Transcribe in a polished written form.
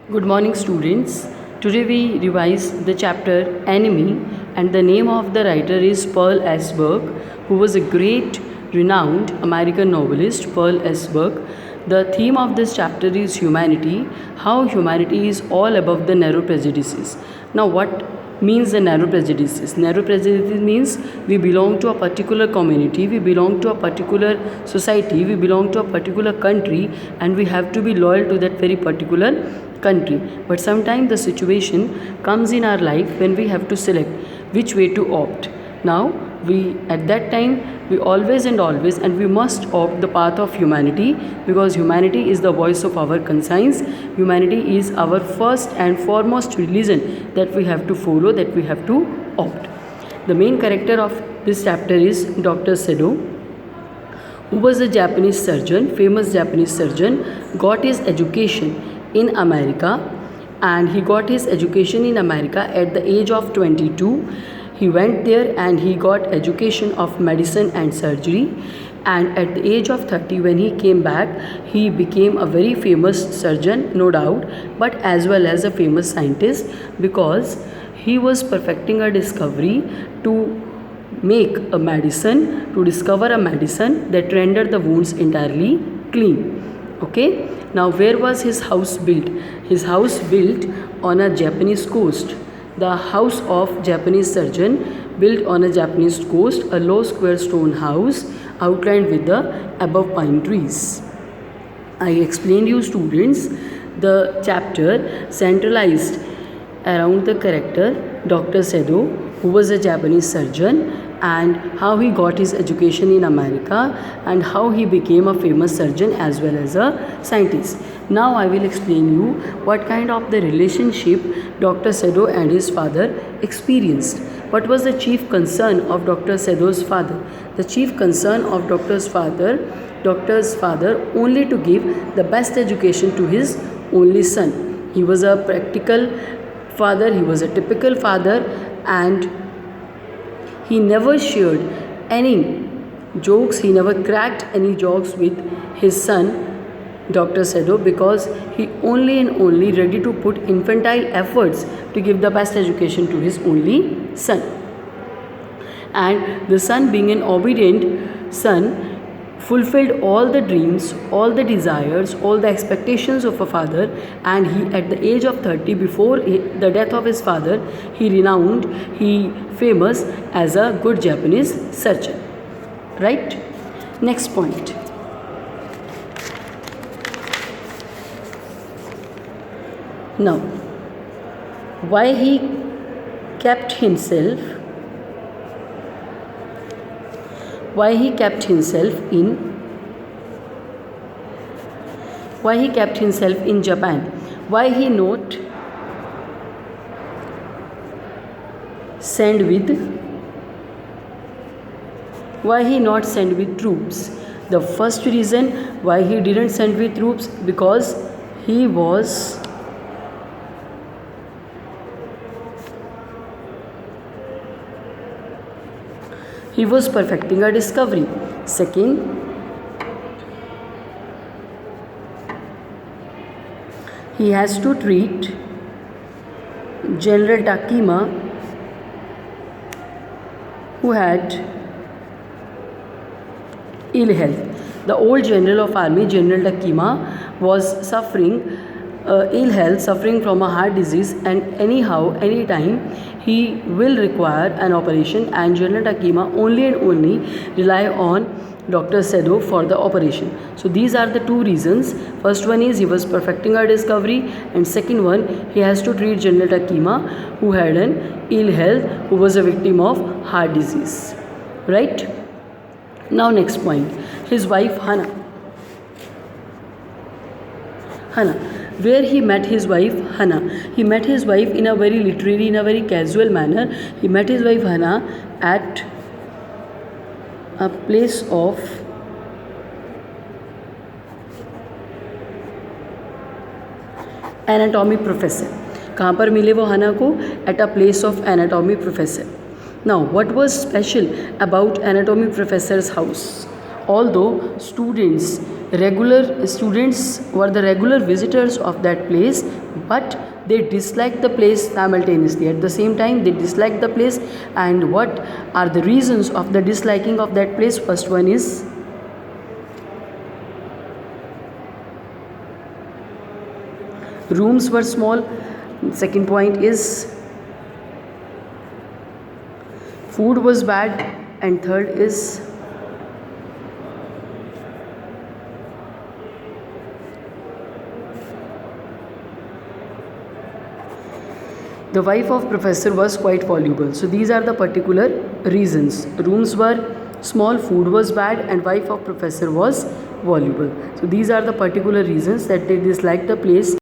Good morning, students. Today we revise the chapter Enemy, and the name of the writer is Pearl S. Burke, who was a great, renowned American novelist, Pearl S. Burke. The theme of this chapter is humanity, how humanity is all above the narrow prejudices. Now, what means the narrow prejudices? Narrow prejudices means we belong to a particular community, we belong to a particular society, we belong to a particular country, and we have to be loyal to that very particular country. But sometimes the situation comes in our life when we have to select which way to opt. Now we at that time we always and we must opt the path of humanity, because humanity is the voice of our conscience. Humanity is our first and foremost religion that we have to follow, that we have to opt. The main character of this chapter is Dr. Sedo, who was a Japanese surgeon, famous Japanese surgeon, got his education in America, and he got his education in America at the age of 22. He went there and he got education of medicine and surgery, and at the age of 30 when he came back, he became a very famous surgeon, no doubt, but as well as a famous scientist, because he was perfecting a discovery to make a medicine, to discover a medicine that rendered the wounds entirely clean. Okay, now where was his house built? His house built on a Japanese coast. The house of Japanese surgeon built on a Japanese coast, a low square stone house outlined with the above pine trees. I explained you, students, the chapter centralized around the character Dr. Sedo, who was a Japanese surgeon, and how he got his education in America, and how he became a famous surgeon as well as a scientist. Now I will explain you what kind of the relationship Dr. Sedo and his father experienced. What was the chief concern of Dr. Sedo's father? The chief concern of doctor's father only to give the best education to his only son. He was a practical father, he was a typical father, and he never shared any jokes, he never cracked any jokes with his son, Dr. Sedo, because he only and only ready to put infantile efforts to give the best education to his only son. And the son, being an obedient son, fulfilled all the dreams, all the desires, all the expectations of a father, and he at the age of 30, before the death of his father, he famous as a good Japanese surgeon. Right? Next point. Now, why he kept himself in Japan? Why he not send with troops? The first reason why he didn't send with troops, because he was perfecting a discovery. Second, he has to treat General Takima, who had ill health. The old general of army, General Takima, was suffering ill health, suffering from a heart disease, and anytime he will require an operation, and General Takima only and only rely on Dr. Sedo for the operation. So these are the two reasons. First one is he was perfecting a discovery, and second one, he has to treat General Takima, who had an ill health, who was a victim of heart disease. Right? Now next point, his wife Hana. Where he met his wife Hana? He met his wife in a very literary, in a very casual manner. He met his wife Hana at a place of anatomy professor. कहाँ पर मिले वो हना को? At a place of anatomy professor. Now, what was special about anatomy professor's house? Although students were the regular visitors of that place, but they disliked the place simultaneously. At the same time, they disliked the place. And what are the reasons of the disliking of that place? First one is rooms were small. Second point is food was bad. And third is the wife of professor was quite voluble. So these are the particular reasons. Rooms were small, food was bad, and wife of professor was voluble. So these are the particular reasons that they disliked the place